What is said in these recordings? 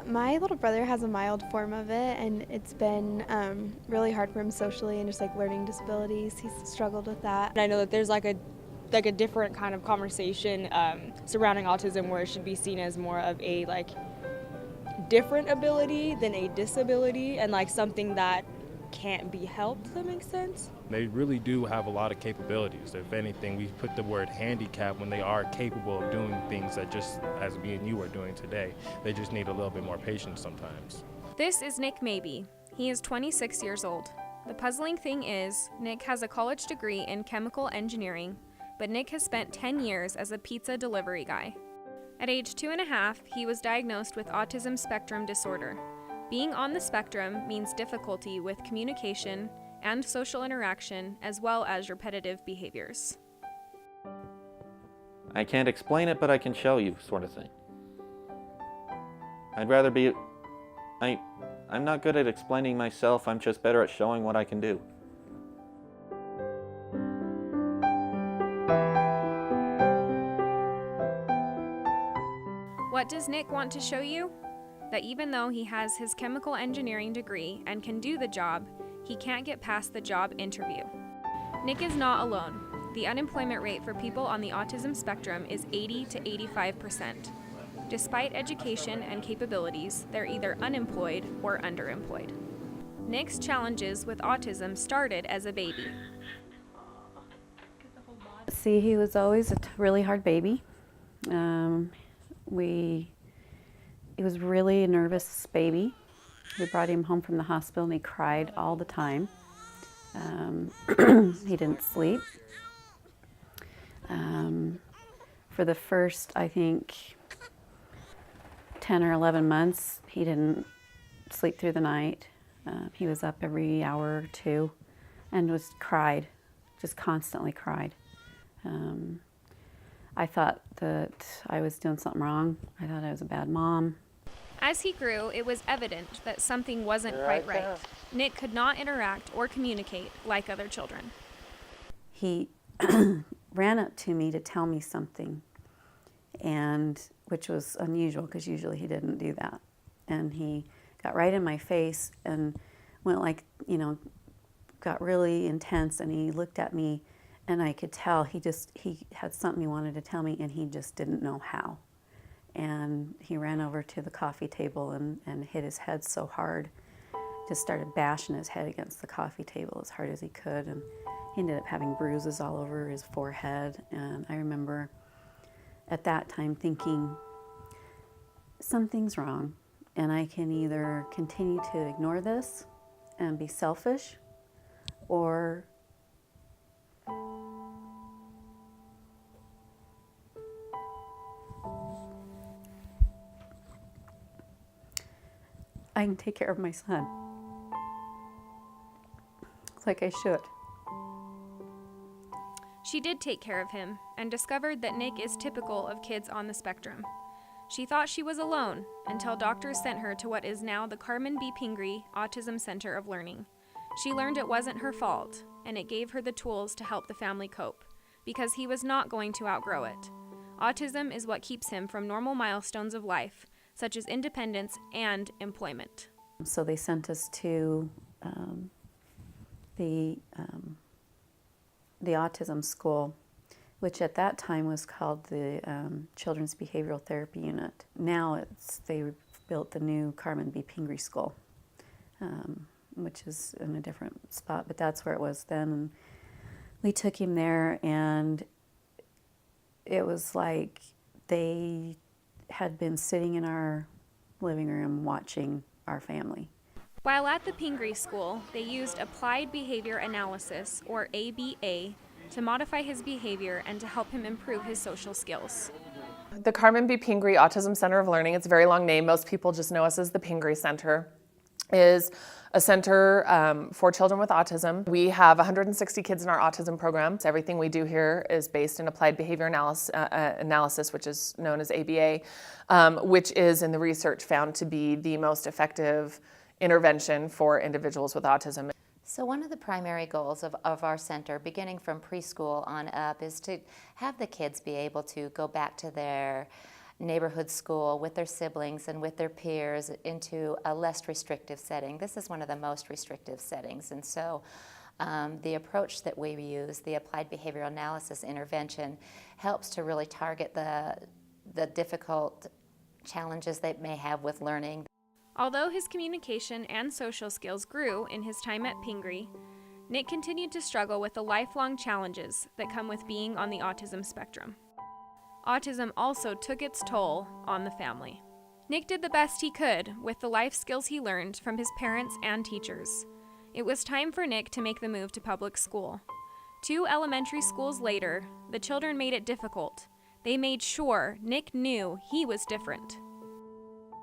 My little brother has a mild form of it, and it's been really hard for him socially and just like learning disabilities. He's struggled with that. And I know that there's like a different kind of conversation surrounding autism where it should be seen as more of a like different ability than a disability and like something that can't be helped. Does that make sense? They really do have a lot of capabilities. If anything, we put the word handicap when they are capable of doing things that just as me and you are doing today. They just need a little bit more patience sometimes. This is Nick Mabey. He is 26 years old. The puzzling thing is, Nick has a college degree in chemical engineering, but Nick has spent 10 years as a pizza delivery guy. At age 2.5, he was diagnosed with Autism Spectrum disorder. Being on the spectrum means difficulty with communication and social interaction, as well as repetitive behaviors. I can't explain it, but I can show you, sort of thing. I'd rather be... I'm not good at explaining myself, I'm just better at showing what I can do. What does Nick want to show you? That even though he has his chemical engineering degree and can do the job, he can't get past the job interview. Nick is not alone. The unemployment rate for people on the autism spectrum is 80 to 85%. Despite education and capabilities, they're either unemployed or underemployed. Nick's challenges with autism started as a baby. See, he was always a really hard baby. He was really a nervous baby. We brought him home from the hospital and he cried all the time. He didn't sleep. For the first, I think, 10 or 11 months, he didn't sleep through the night. He was up every hour or two and cried, just constantly cried. I thought that I was doing something wrong. I thought I was a bad mom. As he grew, it was evident that something wasn't quite right. Nick could not interact or communicate like other children. He ran up to me to tell me something, and which was unusual because usually he didn't do that. And he got right in my face and went like, got really intense, and he looked at me and I could tell he had something he wanted to tell me and he just didn't know how. And he ran over to the coffee table and hit his head so hard, just started bashing his head against the coffee table as hard as he could, and he ended up having bruises all over his forehead. And I remember at that time thinking, something's wrong, and I can either continue to ignore this and be selfish, or I can take care of my son like I should. She did take care of him and discovered that Nick is typical of kids on the spectrum. She thought she was alone until doctors sent her to what is now the Carmen B. Pingree Autism Center of Learning. She learned it wasn't her fault, and it gave her the tools to help the family cope, because he was not going to outgrow it. Autism is what keeps him from normal milestones of life, such as independence and employment. So they sent us to the autism school, which at that time was called the Children's Behavioral Therapy Unit. Now they built the new Carmen B. Pingree School, which is in a different spot, but that's where it was then. And we took him there, and it was like they had been sitting in our living room watching our family. While at the Pingree School, they used Applied Behavior Analysis, or ABA, to modify his behavior and to help him improve his social skills. The Carmen B. Pingree Autism Center of Learning, it's a very long name, most people just know us as the Pingree Center, is a center for children with autism. We have 160 kids in our autism program. So everything we do here is based in applied behavior analysis, which is known as ABA, which is in the research found to be the most effective intervention for individuals with autism. So one of the primary goals of our center, beginning from preschool on up, is to have the kids be able to go back to their neighborhood school with their siblings and with their peers into a less restrictive setting. This is one of the most restrictive settings, and so the approach that we use, the applied behavioral analysis intervention, helps to really target the difficult challenges they may have with learning. Although his communication and social skills grew in his time at Pingree, Nick continued to struggle with the lifelong challenges that come with being on the autism spectrum. Autism also took its toll on the family. Nick did the best he could with the life skills he learned from his parents and teachers. It was time for Nick to make the move to public school. 2 elementary schools later, the children made it difficult. They made sure Nick knew he was different.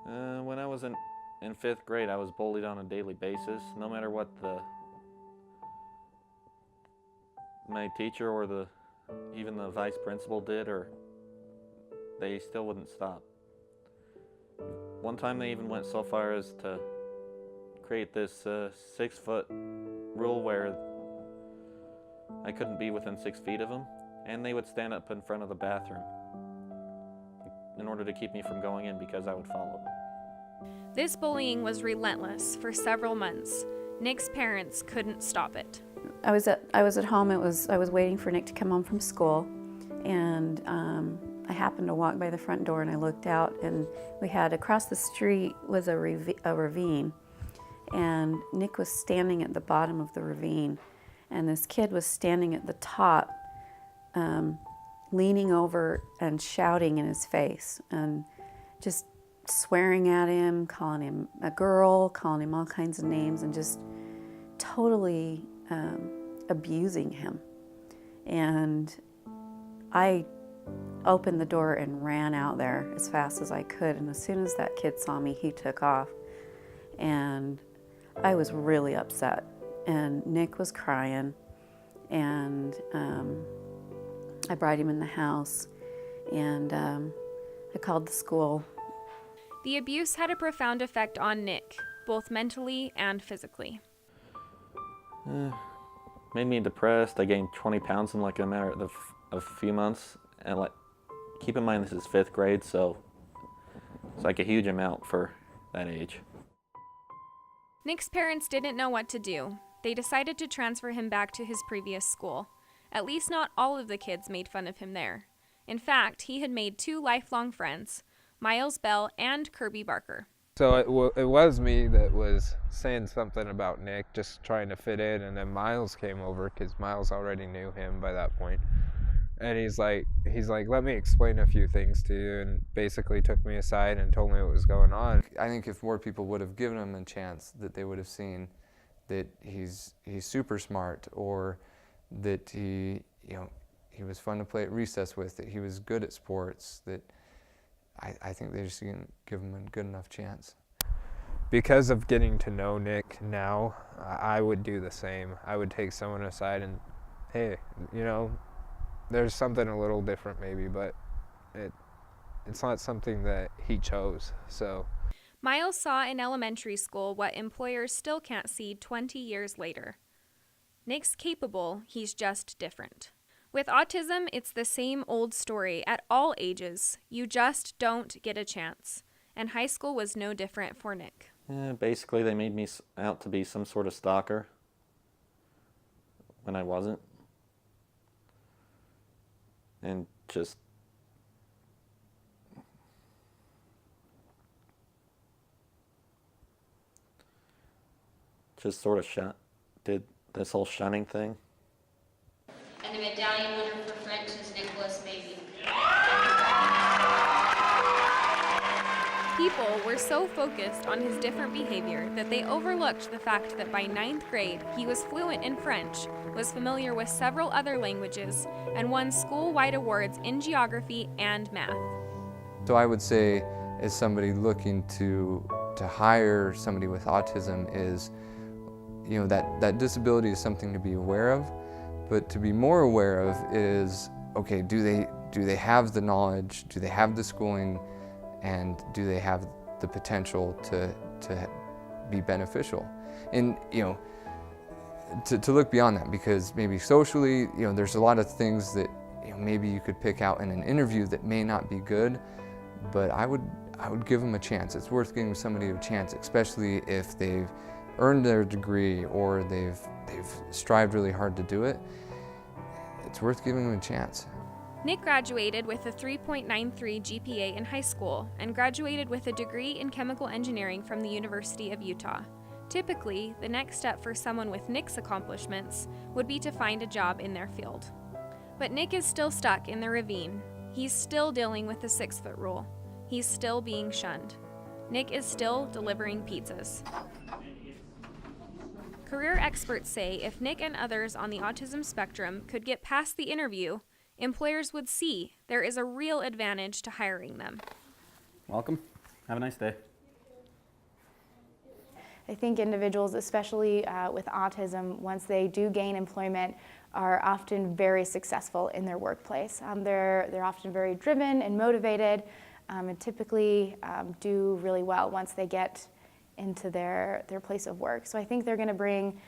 When I was in 5th grade, I was bullied on a daily basis. No matter what my teacher or even the vice principal did, or they still wouldn't stop. One time they even went so far as to create this 6-foot rule where I couldn't be within 6 feet of them, and they would stand up in front of the bathroom in order to keep me from going in because I would follow them. This bullying was relentless for several months. Nick's parents couldn't stop it. I was at home. I was waiting for Nick to come home from school, and I happened to walk by the front door, and I looked out, and we had across the street was a ravine, and Nick was standing at the bottom of the ravine, and this kid was standing at the top, leaning over and shouting in his face, and just swearing at him, calling him a girl, calling him all kinds of names, and just totally abusing him. And I opened the door and ran out there as fast as I could, and as soon as that kid saw me, he took off. And I was really upset, and Nick was crying, and I brought him in the house, and I called the school. The abuse had a profound effect on Nick, both mentally and physically. Made me depressed. I gained 20 pounds in like a matter of a few months, and keep in mind this is 5th grade, so it's like a huge amount for that age. Nick's parents didn't know what to do. They decided to transfer him back to his previous school. At least not all of the kids made fun of him there. In fact, he had made 2 lifelong friends, Miles Bell and Kirby Barker. So it was me that was saying something about Nick, just trying to fit in, and then Miles came over because Miles already knew him by that point. And he's like, let me explain a few things to you, and basically took me aside and told me what was going on. I think if more people would have given him a chance, that they would have seen that he's super smart, or that he was fun to play at recess with, that he was good at sports, that I think they just didn't give him a good enough chance. Because of getting to know Nick now, I would do the same. I would take someone aside and, hey, there's something a little different maybe, but it's not something that he chose, so. Miles saw in elementary school what employers still can't see 20 years later. Nick's capable, he's just different. With autism, it's the same old story at all ages. You just don't get a chance. And high school was no different for Nick. Basically, they made me out to be some sort of stalker when I wasn't. And just sort of did this whole shunning thing. And the medallion winner for French is Nicholas Mabey. People were so focused on his different behavior that they overlooked the fact that by 9th grade, he was fluent in French, was familiar with several other languages, and won school-wide awards in geography and math. So I would say, as somebody looking to hire somebody with autism, is that disability is something to be aware of, but to be more aware of is, okay, do they have the knowledge, do they have the schooling, and do they have the potential to be beneficial? And to look beyond that, because maybe socially, there's a lot of things that maybe you could pick out in an interview that may not be good, but I would give them a chance. It's worth giving somebody a chance, especially if they've earned their degree or they've strived really hard to do it. It's worth giving them a chance. Nick graduated with a 3.93 GPA in high school and graduated with a degree in chemical engineering from the University of Utah. Typically, the next step for someone with Nick's accomplishments would be to find a job in their field. But Nick is still stuck in the ravine. He's still dealing with the 6-foot rule. He's still being shunned. Nick is still delivering pizzas. Career experts say if Nick and others on the autism spectrum could get past the interview, employers would see there is a real advantage to hiring them. Welcome. Have a nice day. I think individuals, especially with autism, once they do gain employment, are often very successful in their workplace. They're often very driven and motivated, and typically do really well once they get into their place of work. So I think they're going to bring,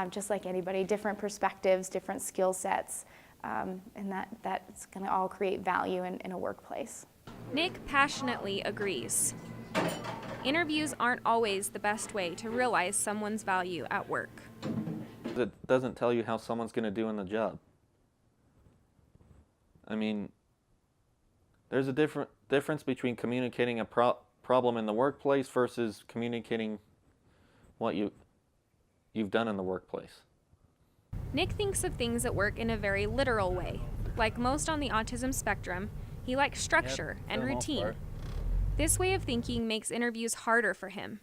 just like anybody, different perspectives, different skill sets, and that's going to all create value in a workplace. Nick passionately agrees. Interviews aren't always the best way to realize someone's value at work. It doesn't tell you how someone's going to do in the job. I mean, there's a difference between communicating a problem in the workplace versus communicating what you've done in the workplace. Nick thinks of things at work in a very literal way. Like most on the autism spectrum, he likes structure and routine. This way of thinking makes interviews harder for him.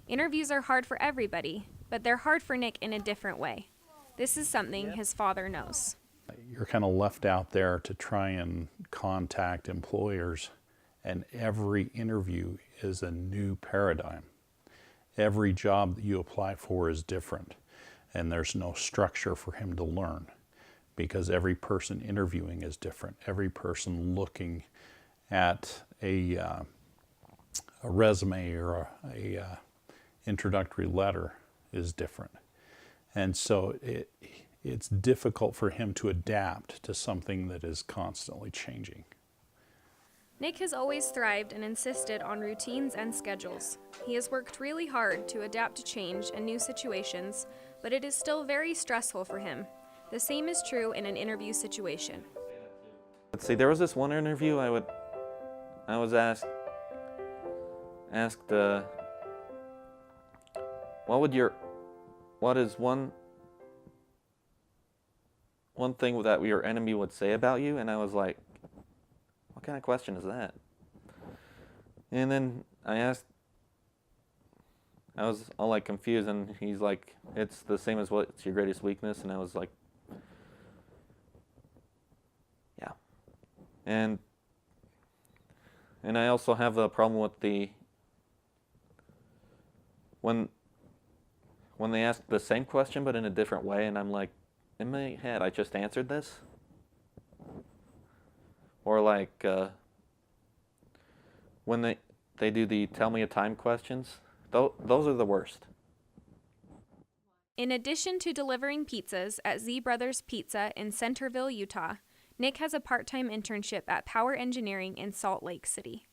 Interviews are hard for everybody, but they're hard for Nick in a different way. This is something his father knows. You're kind of left out there to try and contact employers, and every interview is a new paradigm. Every job that you apply for is different, and there's no structure for him to learn because every person interviewing is different. Every person looking at a resume or a introductory letter is different. And so it's difficult for him to adapt to something that is constantly changing. Nick has always thrived and insisted on routines and schedules. He has worked really hard to adapt to change and new situations, but it is still very stressful for him. The same is true in an interview situation. Let's see, there was this one interview I was asked what is one thing that your enemy would say about you? And I was like, what kind of question is that? And then I was all like confused, and he's like, it's the same as what's your greatest weakness? And I was like, yeah. And I also have a problem with when they ask the same question but in a different way, and I'm like, in my head, I just answered this. Or like when they do the tell me a time questions, those are the worst. In addition to delivering pizzas at Z Brothers Pizza in Centerville, Utah, Nick has a part-time internship at Power Engineering in Salt Lake City.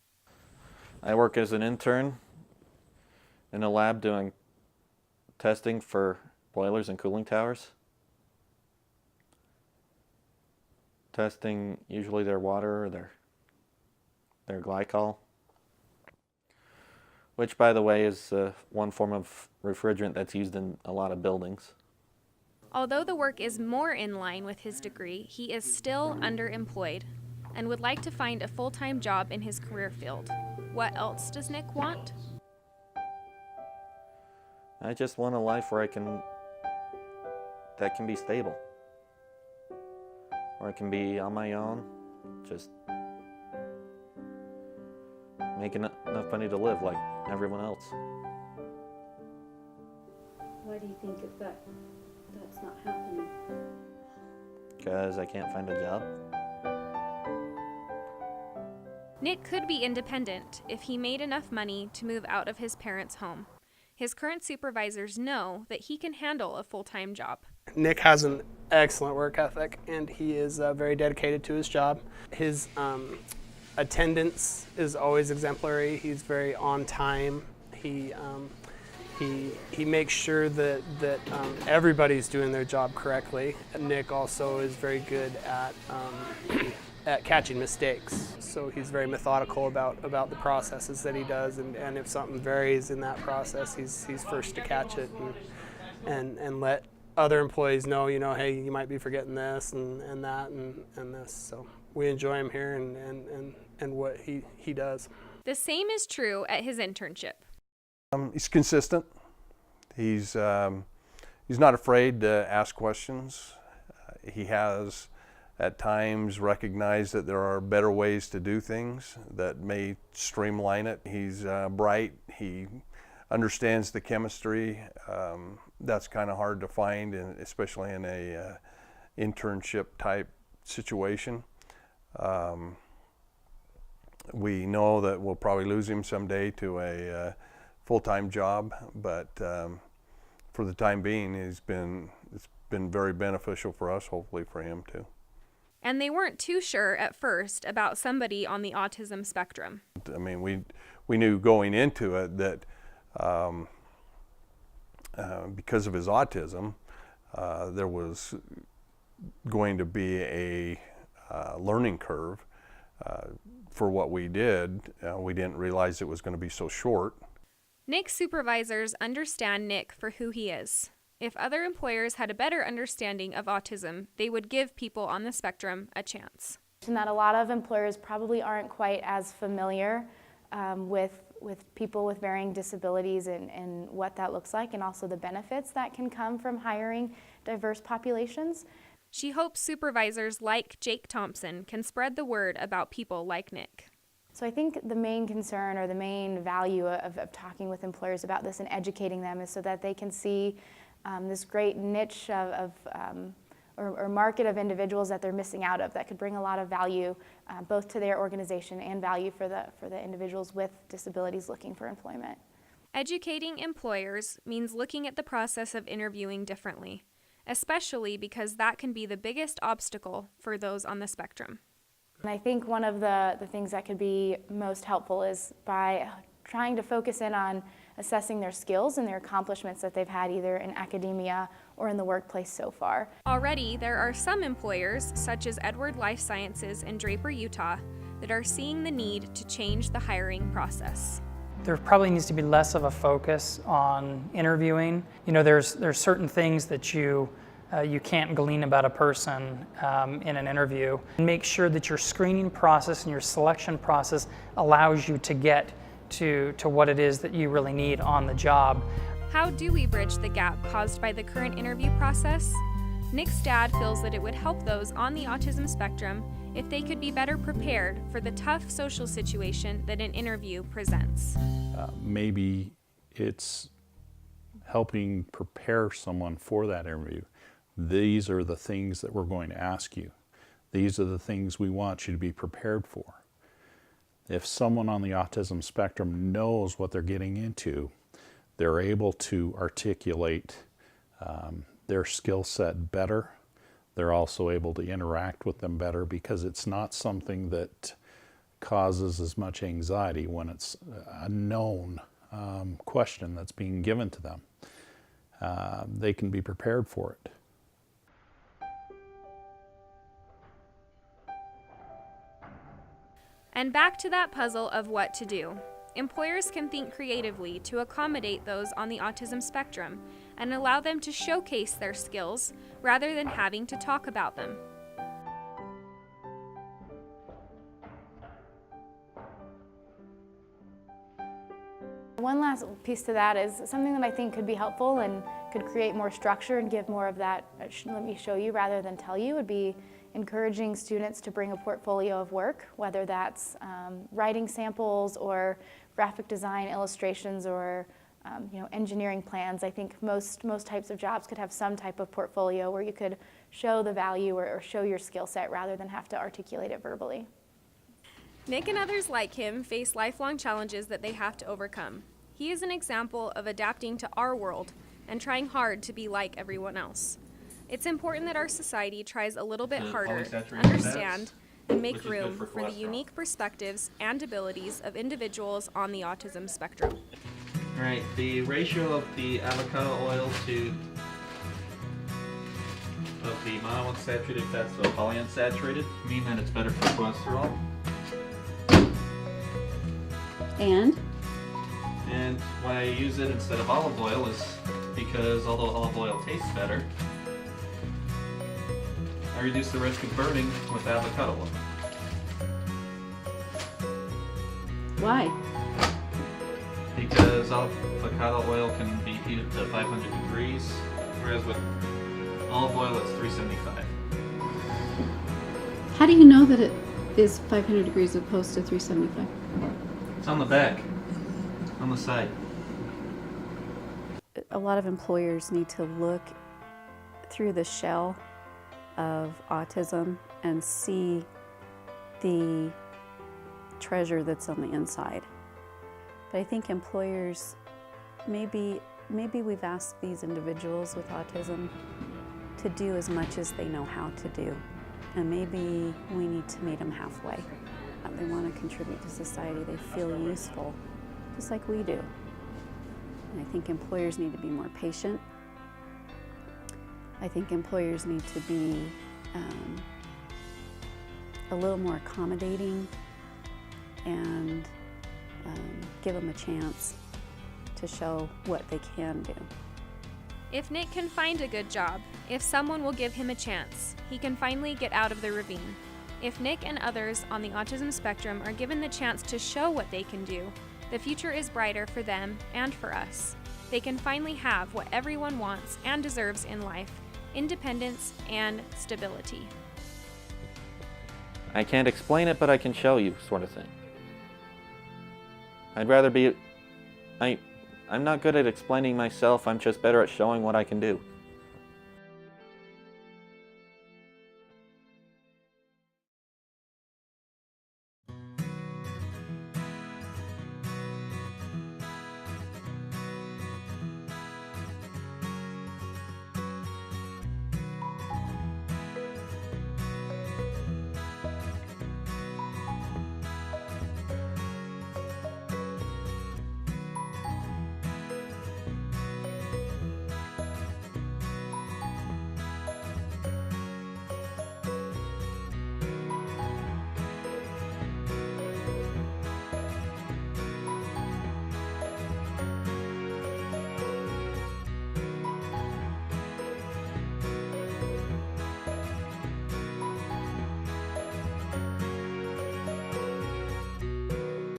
I work as an intern in a lab doing testing for boilers and cooling towers. Testing usually their water or their glycol, which, by the way, is one form of refrigerant that's used in a lot of buildings. Although the work is more in line with his degree, he is still underemployed and would like to find a full-time job in his career field. What else does Nick want? I just want a life where that can be stable. Or I can be on my own, just making enough money to live like everyone else. Why do you think that's not happening? Because I can't find a job. Nick could be independent if he made enough money to move out of his parents' home. His current supervisors know that he can handle a full-time job. Nick has an excellent work ethic, and he is very dedicated to his job. His attendance is always exemplary. He's very on time. He makes sure that everybody's doing their job correctly. Nick also is very good at catching mistakes. So he's very methodical about the processes that he does, and if something varies in that process, he's first to catch it and let other employees know, hey, you might be forgetting this and that and this. So we enjoy him here and what he does. The same is true at his internship. He's consistent. He's not afraid to ask questions. He has at times recognized that there are better ways to do things that may streamline it. He's bright. He understands the chemistry. That's kind of hard to find, especially in a internship type situation. We know that we'll probably lose him someday to a full-time job, but for the time being, it's been very beneficial for us, hopefully for him too. And they weren't too sure at first about somebody on the autism spectrum. I mean, we knew going into it that because of his autism, there was going to be a learning curve for what we did. We didn't realize it was going to be so short. Nick's supervisors understand Nick for who he is. If other employers had a better understanding of autism, they would give people on the spectrum a chance. And that a lot of employers probably aren't quite as familiar with people with varying disabilities and what that looks like, and also the benefits that can come from hiring diverse populations. She hopes supervisors like Jake Thompson can spread the word about people like Nick. So I think the main concern or the main value of talking with employers about this and educating them is so that they can see this great niche or market of individuals that they're missing out of that could bring a lot of value both to their organization and value for the individuals with disabilities looking for employment. Educating employers means looking at the process of interviewing differently, especially because that can be the biggest obstacle for those on the spectrum. And I think one of the things that could be most helpful is by trying to focus in on assessing their skills and their accomplishments that they've had either in academia or in the workplace so far. Already, there are some employers, such as Edward Life Sciences in Draper, Utah, that are seeing the need to change the hiring process. There probably needs to be less of a focus on interviewing. There's certain things that you can't glean about a person in an interview. Make sure that your screening process and your selection process allows you to get to what it is that you really need on the job. How do we bridge the gap caused by the current interview process? Nick's dad feels that it would help those on the autism spectrum if they could be better prepared for the tough social situation that an interview presents. Maybe it's helping prepare someone for that interview. These are the things that we're going to ask you. These are the things we want you to be prepared for. If someone on the autism spectrum knows what they're getting into, they're able to articulate their skill set better. They're also able to interact with them better because it's not something that causes as much anxiety when it's a known question that's being given to them. They can be prepared for it. And back to that puzzle of what to do. Employers can think creatively to accommodate those on the autism spectrum and allow them to showcase their skills rather than having to talk about them. One last piece to that is something that I think could be helpful and could create more structure and give more of that let me show you rather than tell you would be encouraging students to bring a portfolio of work, whether that's writing samples or graphic design illustrations or engineering plans. I think most types of jobs could have some type of portfolio where you could show the value or show your skill set rather than have to articulate it verbally. Nick and others like him face lifelong challenges that they have to overcome. He is an example of adapting to our world and trying hard to be like everyone else. It's important that our society tries a little bit harder to understand and make room for the unique perspectives and abilities of individuals on the autism spectrum. All right, the ratio of the avocado oil to the monounsaturated fats to polyunsaturated mean that it's better for cholesterol. And why I use it instead of olive oil is because although olive oil tastes better, I reduce the risk of burning with avocado oil. why? Because avocado oil can be heated to 500 degrees, whereas with olive oil it's 375. How do you know that it is 500 degrees opposed to 375? It's on the back, on the side. A lot of employers need to look through the shell of autism and see the treasure that's on the inside. But I think employers, maybe we've asked these individuals with autism to do as much as they know how to do. And maybe we need to meet them halfway. They want to contribute to society, they feel useful, just like we do. And I think employers need to be more patient. I think employers need to be a little more accommodating and give them a chance to show what they can do. If Nick can find a good job, if someone will give him a chance, he can finally get out of the ravine. If Nick and others on the autism spectrum are given the chance to show what they can do, the future is brighter for them and for us. They can finally have what everyone wants and deserves in life: independence and stability. I can't explain it, but I can show you, sort of thing. I'd rather be... I'm not good at explaining myself, I'm just better at showing what I can do.